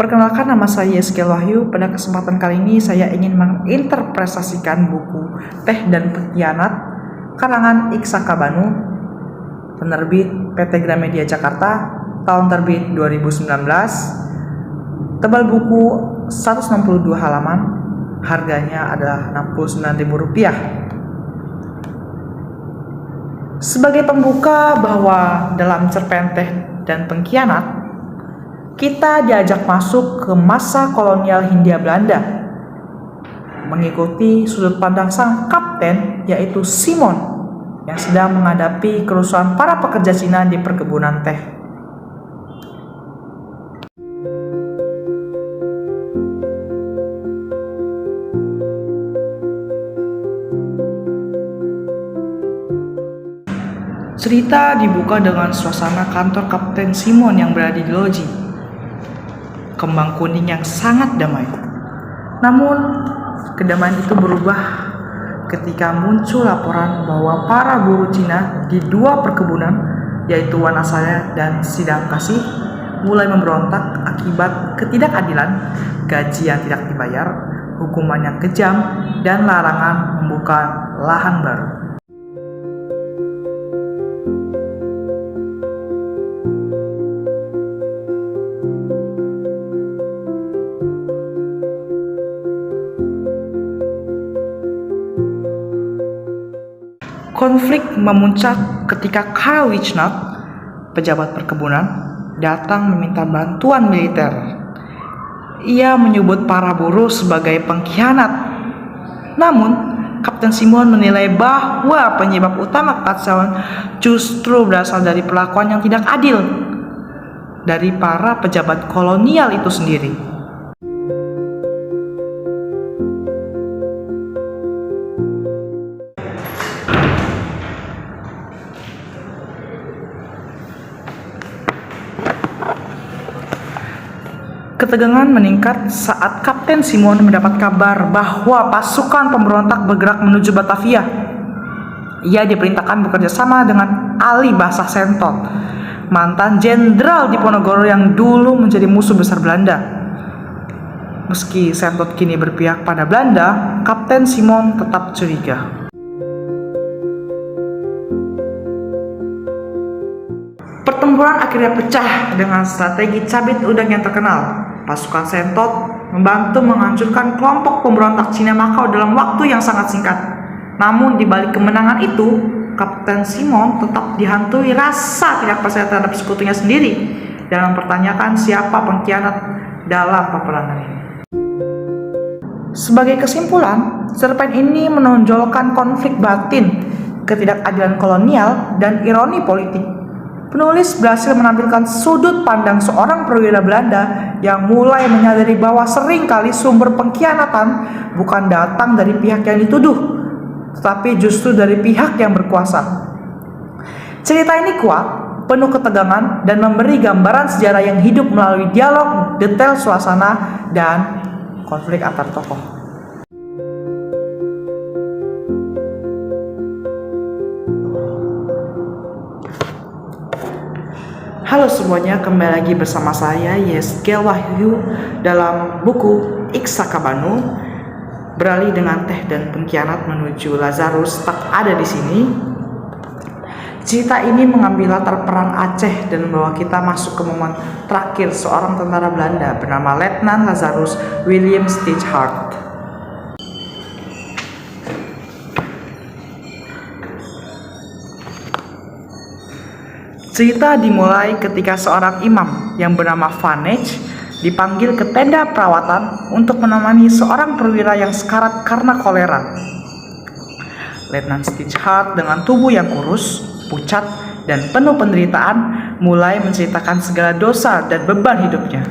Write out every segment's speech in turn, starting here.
Perkenalkan, nama saya Yeskel Wahyu. Pada kesempatan kali ini saya ingin menginterpretasikan buku Teh dan Pengkhianat karangan Ik Sakabanu, penerbit PT Gramedia Jakarta, tahun terbit 2019. Tebal buku 162 halaman, harganya adalah Rp69.000. Sebagai pembuka bahwa dalam cerpen Teh dan Pengkhianat, kita diajak masuk ke masa kolonial Hindia Belanda, mengikuti sudut pandang sang kapten, yaitu Simon, yang sedang menghadapi kerusuhan para pekerja Cina di perkebunan teh. Cerita dibuka dengan suasana kantor Kapten Simon yang berada di loji kembang kuning yang sangat damai. Namun, kedamaian itu berubah ketika muncul laporan bahwa para buruh Cina di dua perkebunan, yaitu Wanasaya dan Sidang Kasih, mulai memberontak akibat ketidakadilan, gaji yang tidak dibayar, hukuman yang kejam, dan larangan membuka lahan baru. Konflik memuncak ketika Karl Wijnant, pejabat perkebunan, datang meminta bantuan militer. Ia menyebut para buruh sebagai pengkhianat. Namun, Kapten Simon menilai bahwa penyebab utama kekacauan justru berasal dari perlakuan yang tidak adil dari para pejabat kolonial itu sendiri. Ketegangan meningkat saat Kapten Simon mendapat kabar bahwa pasukan pemberontak bergerak menuju Batavia. Ia diperintahkan bekerja sama dengan Ali Basah Sentot, mantan jenderal Diponegoro yang dulu menjadi musuh besar Belanda. Meski Sentot kini berpihak pada Belanda, Kapten Simon tetap curiga. Pertempuran akhirnya pecah dengan strategi cabit udang yang terkenal. Pasukan Sentot membantu menghancurkan kelompok pemberontak Cina Makau dalam waktu yang sangat singkat. Namun di balik kemenangan itu, Kapten Simon tetap dihantui rasa tidak percaya terhadap sekutunya sendiri dan mempertanyakan siapa pengkhianat dalam peperangan ini. Sebagai kesimpulan, cerpen ini menonjolkan konflik batin, ketidakadilan kolonial, dan ironi politik. Penulis berhasil menampilkan sudut pandang seorang perwira Belanda yang mulai menyadari bahwa seringkali sumber pengkhianatan bukan datang dari pihak yang dituduh, tetapi justru dari pihak yang berkuasa. Cerita ini kuat, penuh ketegangan, dan memberi gambaran sejarah yang hidup melalui dialog, detail suasana, dan konflik antar tokoh. Halo semuanya, kembali lagi bersama saya Yeskel Wahyu dalam buku Ik Sakabanu, beralih dengan Teh dan Pengkhianat menuju Lazarus tak ada di sini. Cerita ini mengambil latar perang Aceh dan membawa kita masuk ke momen terakhir seorang tentara Belanda bernama Letnan Lazarus William Steichhardt. Cerita dimulai ketika seorang imam yang bernama Vanage dipanggil ke tenda perawatan untuk menemani seorang perwira yang sekarat karena kolera. Letnan Steichhardt dengan tubuh yang kurus, pucat, dan penuh penderitaan mulai menceritakan segala dosa dan beban hidupnya.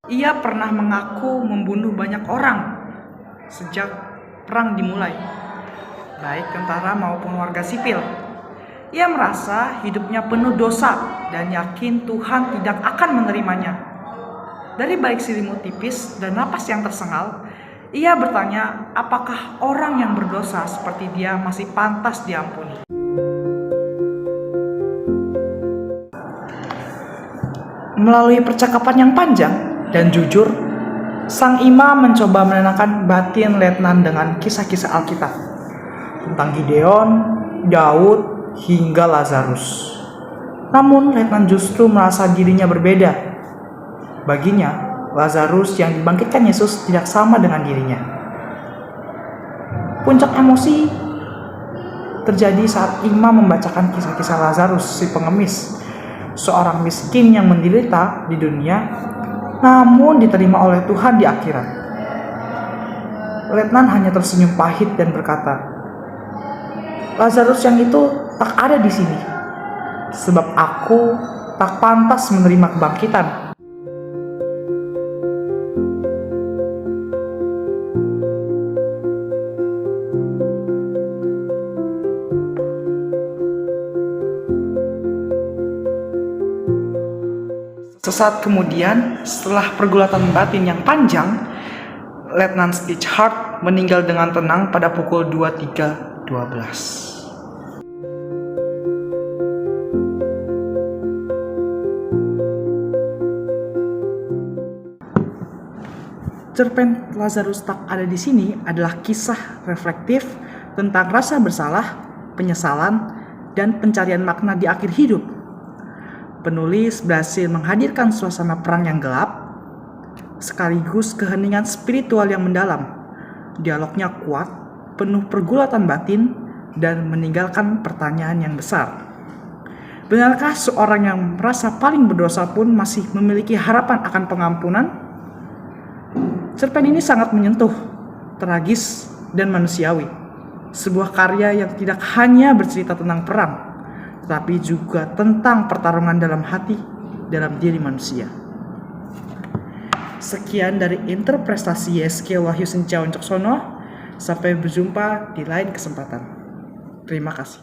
Ia pernah mengaku membunuh banyak orang sejak perang dimulai, baik tentara maupun warga sipil. Ia merasa hidupnya penuh dosa dan yakin Tuhan tidak akan menerimanya. Dari balik selimut tipis dan napas yang tersengal, ia bertanya apakah orang yang berdosa seperti dia masih pantas diampuni. Melalui percakapan yang panjang dan jujur, sang imam mencoba menenangkan batin Letnan dengan kisah-kisah Alkitab tentang Gideon, Daud, hingga Lazarus. Namun Letnan justru merasa dirinya berbeda. Baginya, Lazarus yang dibangkitkan Yesus tidak sama dengan dirinya. Puncak emosi terjadi saat imam membacakan kisah-kisah Lazarus si pengemis, seorang miskin yang menderita di dunia, namun diterima oleh Tuhan di akhirat. Letnan hanya tersenyum pahit dan berkata, Lazarus yang itu tak ada di sini, sebab aku tak pantas menerima kebangkitan. Sesaat kemudian, setelah pergulatan batin yang panjang, Letnan Stitchard meninggal dengan tenang pada pukul 23.12. Cerpen Lazarus tak ada di sini adalah kisah reflektif tentang rasa bersalah, penyesalan, dan pencarian makna di akhir hidup. Penulis berhasil menghadirkan suasana perang yang gelap, sekaligus keheningan spiritual yang mendalam. Dialognya kuat, penuh pergulatan batin, dan meninggalkan pertanyaan yang besar. Benarkah seorang yang merasa paling berdosa pun masih memiliki harapan akan pengampunan? Cerpen ini sangat menyentuh, tragis, dan manusiawi. Sebuah karya yang tidak hanya bercerita tentang perang, tetapi juga tentang pertarungan dalam hati, dalam diri manusia. Sekian dari interpretasi YSK Wahyu Senca Wincaksono. Sampai berjumpa di lain kesempatan. Terima kasih.